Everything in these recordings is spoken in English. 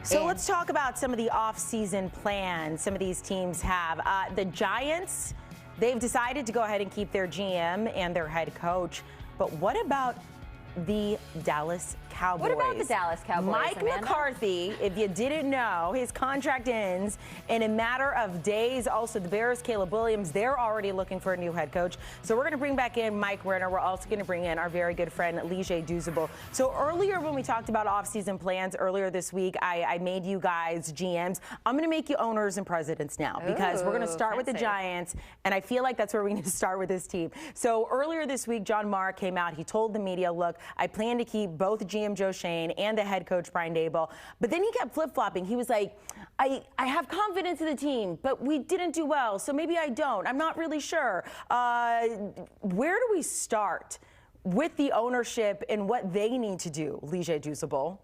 So let's talk about some of the off-season plans some of these teams have. The Giants, they've decided to go ahead and keep their GM and their head coach. But what about the Dallas Cowboys? What about the Dallas Cowboys, Mike McCarthy, if you didn't know, his contract ends in a matter of days. Also, the Bears, Caleb Williams, they're already looking for a new head coach. So we're going to bring back in Mike Renner. We're also going to bring in our very good friend, Douzable. So earlier when we talked about off-season plans earlier this week, I made you guys GMs. I'm going to make you owners and presidents now because we're going to start with the Giants, and I feel like that's where we need to start with this team. So earlier this week, John Mara came out. He told the media, look, I plan to keep both GM Joe Schoen and the head coach Brian Daboll. But then he kept flip-flopping. He was like, I have confidence in the team, but we didn't do well, so maybe I don't. I'm not really sure. Where do we start with the ownership and what they need to do, Douzable?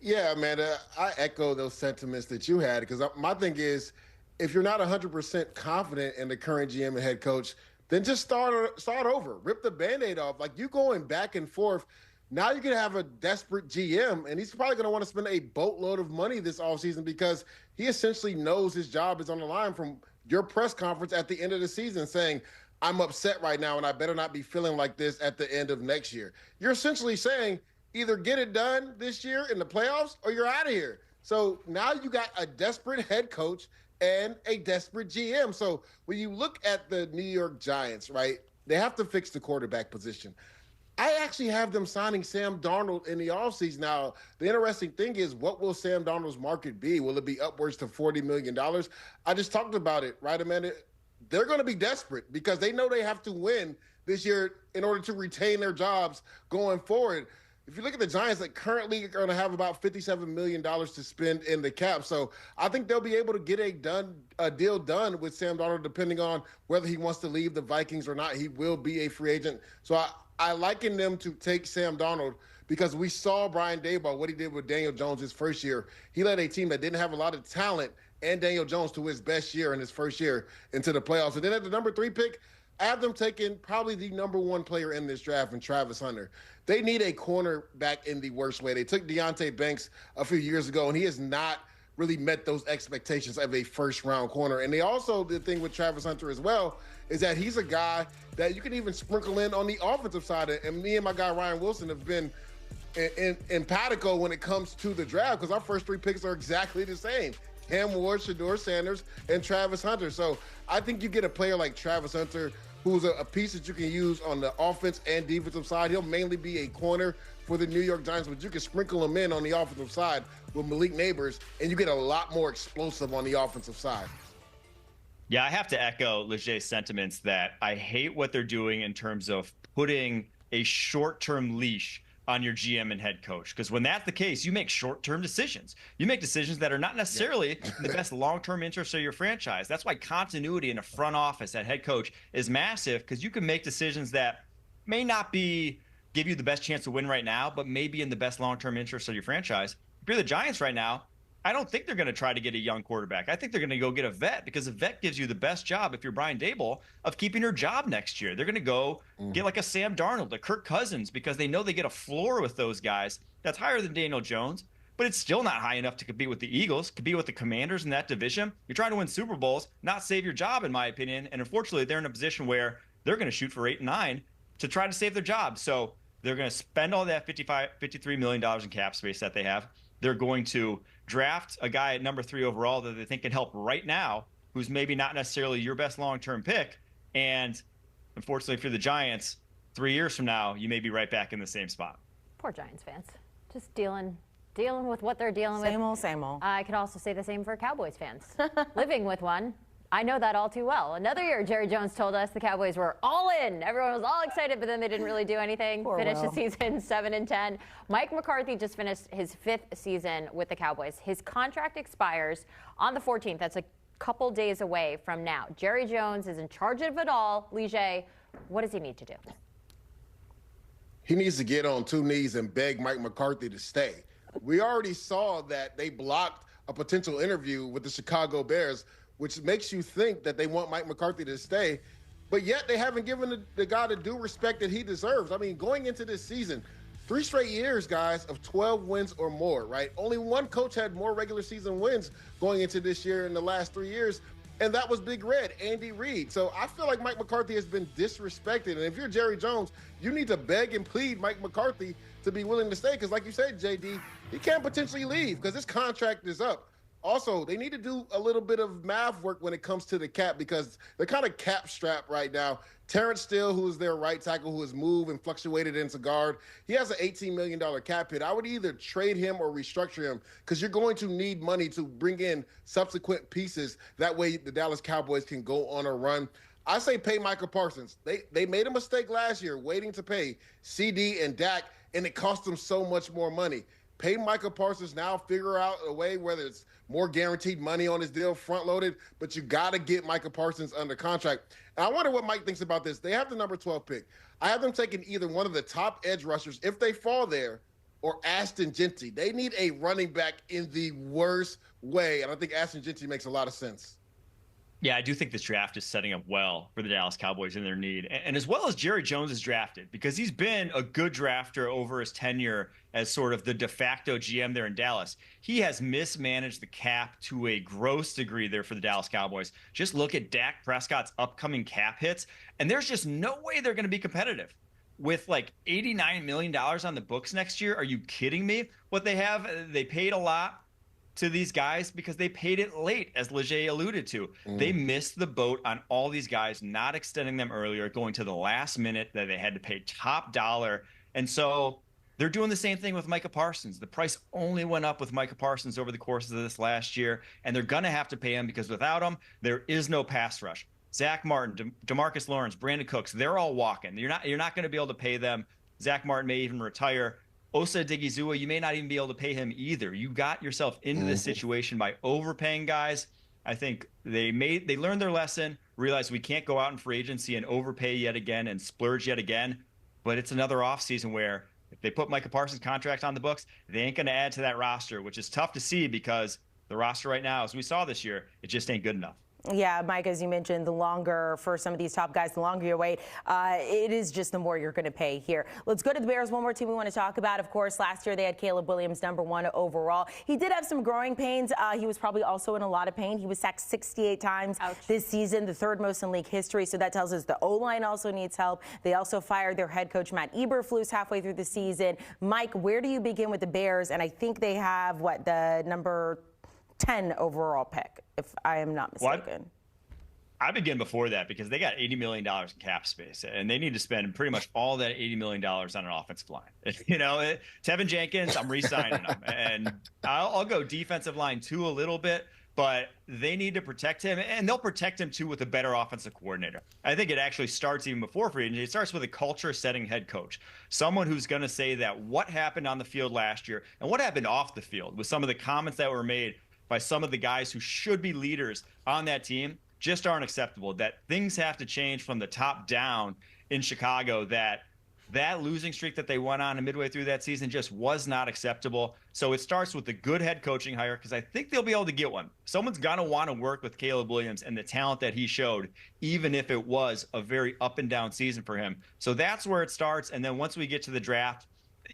Yeah, Amanda, I echo those sentiments that you had because my thing is, if you're not 100% confident in the current GM and head coach, then just start over. Rip the Band-Aid off. Like, you going back and forth. Now you're going to have a desperate GM, and he's probably going to want to spend a boatload of money this offseason because he essentially knows his job is on the line from your press conference at the end of the season saying, I'm upset right now, and I better not be feeling like this at the end of next year. You're essentially saying either get it done this year in the playoffs or you're out of here. So now you got a desperate head coach and a desperate GM. So when you look at the New York Giants, right, they have to fix the quarterback position. I actually have them signing Sam Darnold in the offseason. Now, the interesting thing is, what will Sam Darnold's market be? Will it be upwards to $40 million? I just talked about it, right, Amanda? They're going to be desperate because they know they have to win this year in order to retain their jobs going forward. If you look at the Giants, that currently are going to have about $57 million to spend in the cap. So I think they'll be able to get a deal done with Sam Darnold, depending on whether he wants to leave the Vikings or not. He will be a free agent. So I liken them to take Sam Darnold because we saw Brian Daboll, what he did with Daniel Jones his first year. He led a team that didn't have a lot of talent and Daniel Jones to his best year in his first year into the playoffs. And then at the number 3 pick, I have them taking probably the number 1 player in this draft in Travis Hunter. They need a cornerback in the worst way. They took Deonte Banks a few years ago, and he has not really met those expectations of a first-round corner. And they also, the thing with Travis Hunter as well, is that he's a guy that you can even sprinkle in on the offensive side. And me and my guy Ryan Wilson have been empatico when it comes to the draft because our first 3 picks are exactly the same. Cam Ward, Shedeur Sanders, and Travis Hunter. So I think you get a player like Travis Hunter who's a piece that you can use on the offense and defensive side. He'll mainly be a corner for the New York Giants, but you can sprinkle him in on the offensive side with Malik Neighbors, and you get a lot more explosive on the offensive side. Yeah, I have to echo Leger's sentiments that I hate what they're doing in terms of putting a short-term leash on your GM and head coach. Because when that's the case, you make short-term decisions. You make decisions that are not necessarily in the best long-term interest of your franchise. That's why continuity in a front office at head coach is massive, because you can make decisions that may not give you the best chance to win right now, but maybe in the best long-term interest of your franchise. If you're the Giants right now, I don't think they're going to try to get a young quarterback. I think they're going to go get a vet because a vet gives you the best job, if you're Brian Daboll, of keeping your job next year. They're going to go get like a Sam Darnold, a Kirk Cousins, because they know they get a floor with those guys that's higher than Daniel Jones, but it's still not high enough to compete with the Eagles, compete with the Commanders in that division. You're trying to win Super Bowls, not save your job, in my opinion. And unfortunately, they're in a position where they're going to shoot for 8 and 9 to try to save their job. So they're going to spend all that $53 million in cap space that they have. They're going to draft a guy at number 3 overall that they think can help right now, who's maybe not necessarily your best long-term pick. And unfortunately for the Giants, 3 years from now, you may be right back in the same spot. Poor Giants fans. Just dealing with what they're dealing with. Same old, same old. I could also say the same for Cowboys fans. Living with one. I know that all too well. Another year, Jerry Jones told us the Cowboys were all in. Everyone was all excited, but then they didn't really do anything. Finished the season 7-10. Mike McCarthy just finished his 5th season with the Cowboys. His contract expires on the 14th. That's a couple days away from now. Jerry Jones is in charge of it all. Lige, what does he need to do? He needs to get on 2 knees and beg Mike McCarthy to stay. We already saw that they blocked a potential interview with the Chicago Bears, which makes you think that they want Mike McCarthy to stay, but yet they haven't given the guy the due respect that he deserves. I mean, going into this season, 3 straight years, guys, of 12 wins or more, right? Only one coach had more regular season wins going into this year in the last 3 years, and that was Big Red, Andy Reid. So I feel like Mike McCarthy has been disrespected. And if you're Jerry Jones, you need to beg and plead Mike McCarthy to be willing to stay. Because like you said, JD, he can't potentially leave because his contract is up. Also, they need to do a little bit of math work when it comes to the cap because they're kind of cap strapped right now. Terrence Steele, who is their right tackle, who has moved and fluctuated into guard, he has an $18 million cap hit. I would either trade him or restructure him because you're going to need money to bring in subsequent pieces. That way the Dallas Cowboys can go on a run. I say pay Micah Parsons. They made a mistake last year waiting to pay CD and Dak, and it cost them so much more money. Pay Micah Parsons now, figure out a way, whether it's more guaranteed money on his deal, front-loaded, but you got to get Micah Parsons under contract. And I wonder what Mike thinks about this. They have the number 12 pick. I have them taking either one of the top edge rushers, if they fall there, or Ashton Genty. They need a running back in the worst way, and I think Ashton Genty makes a lot of sense. Yeah, I do think this draft is setting up well for the Dallas Cowboys in their need. And as well as Jerry Jones is drafted, because he's been a good drafter over his tenure as sort of the de facto GM there in Dallas. He has mismanaged the cap to a gross degree there for the Dallas Cowboys. Just look at Dak Prescott's upcoming cap hits, and there's just no way they're going to be competitive. With like $89 million on the books next year, are you kidding me? What they have, they paid a lot to these guys because they paid it late, as Leger alluded to. They missed the boat on all these guys, not extending them earlier, going to the last minute that they had to pay top dollar. And so they're doing the same thing with Micah Parsons. The price only went up with Micah Parsons over the course of this last year, and they're going to have to pay him because without him, there is no pass rush. Zach Martin, DeMarcus Lawrence, Brandon Cooks, they're all walking. You're not going to be able to pay them. Zach Martin may even retire. Osa Odighizuwa, you may not even be able to pay him either. You got yourself into this situation by overpaying guys. I think they learned their lesson, realized we can't go out in free agency and overpay yet again and splurge yet again. But it's another offseason where if they put Micah Parsons' contract on the books, they ain't going to add to that roster, which is tough to see because the roster right now, as we saw this year, it just ain't good enough. Yeah, Mike, as you mentioned, the longer for some of these top guys, the longer you wait, it is just the more you're going to pay here. Let's go to the Bears. One more team we want to talk about. Of course, last year they had Caleb Williams, #1 overall. He did have some growing pains. He was probably also in a lot of pain. He was sacked 68 times this season, the third most in league history. So that tells us the O-line also needs help. They also fired their head coach, Matt Eberflus, halfway through the season. Mike, where do you begin with the Bears? And I think they have, the number 10 overall pick, if I am not mistaken. I begin before that because they got $80 million in cap space, and they need to spend pretty much all that $80 million on an offensive line. Tevin Jenkins, I'm re-signing him, and I'll go defensive line too a little bit, but they need to protect him, and they'll protect him too with a better offensive coordinator. I think it actually starts even before free agency. It starts with a culture-setting head coach, someone who's going to say that what happened on the field last year and what happened off the field with some of the comments that were made by some of the guys who should be leaders on that team just aren't acceptable, that things have to change from the top down in Chicago, that losing streak that they went on midway through that season just was not acceptable. So it starts with a good head coaching hire because I think they'll be able to get one. Someone's going to want to work with Caleb Williams and the talent that he showed, even if it was a very up and down season for him. So that's where it starts. And then once we get to the draft,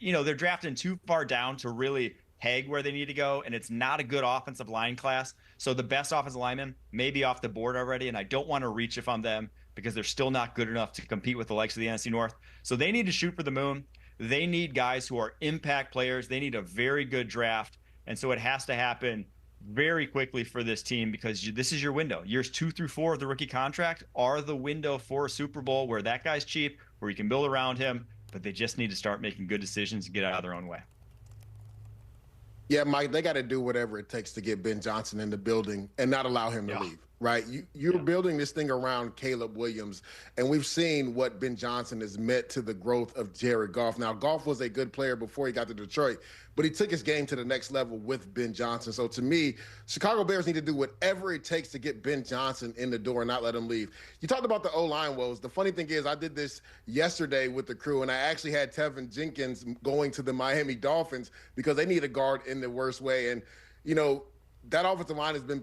they're drafting too far down to really peg where they need to go, and it's not a good offensive line class. So the best offensive linemen may be off the board already, and I don't want to reach if I'm them because they're still not good enough to compete with the likes of the NFC North. So they need to shoot for the moon. They need guys who are impact players. They need a very good draft, and so it has to happen very quickly for this team because this is your window. Years 2 through 4 of the rookie contract are the window for a Super Bowl where that guy's cheap, where you can build around him, but they just need to start making good decisions and get out of their own way. Yeah, Mike, they got to do whatever it takes to get Ben Johnson in the building and not allow him to leave, right? You're building this thing around Caleb Williams, and we've seen what Ben Johnson has meant to the growth of Jared Goff. Now, Goff was a good player before he got to Detroit, but he took his game to the next level with Ben Johnson. So to me, Chicago Bears need to do whatever it takes to get Ben Johnson in the door and not let him leave. You talked about the O-line woes. The funny thing is I did this yesterday with the crew, and I actually had Tevin Jenkins going to the Miami Dolphins because they need a guard in the worst way. And, that offensive line has been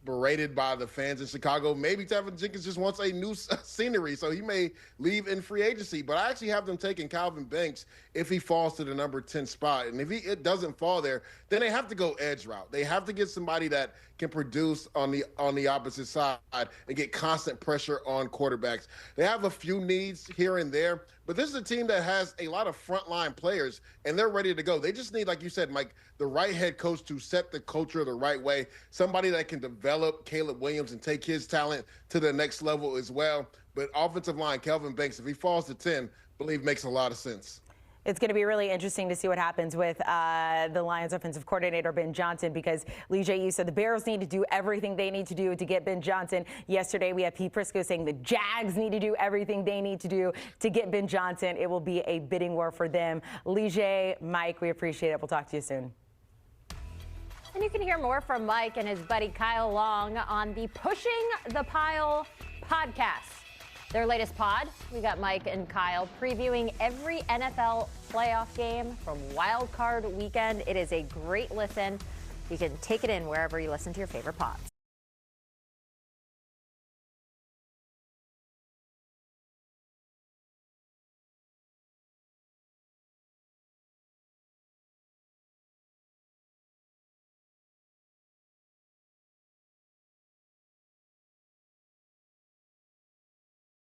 berated by the fans in Chicago. Maybe Tevin Jenkins just wants a new scenery, so he may leave in free agency. But I actually have them taking Calvin Banks if he falls to the number 10 spot. And if it doesn't fall there, then they have to go edge route. They have to get somebody that can produce on the opposite side and get constant pressure on quarterbacks. They have a few needs here and there, but this is a team that has a lot of frontline players, and they're ready to go. They just need, like you said, Mike, the right head coach to set the culture the right way, somebody that can develop Caleb Williams and take his talent to the next level as well. But offensive line, Calvin Banks, if he falls to 10, I believe makes a lot of sense. It's going to be really interesting to see what happens with the Lions offensive coordinator, Ben Johnson, because, Lee J., you said the Bears need to do everything they need to do to get Ben Johnson. Yesterday, we had Pete Prisco saying the Jags need to do everything they need to do to get Ben Johnson. It will be a bidding war for them. Lee J., Mike, we appreciate it. We'll talk to you soon. And you can hear more from Mike and his buddy Kyle Long on the Pushing the Pile podcast. Their latest pod, we got Mike and Kyle previewing every NFL playoff game from Wild Card Weekend. It is a great listen. You can take it in wherever you listen to your favorite pods.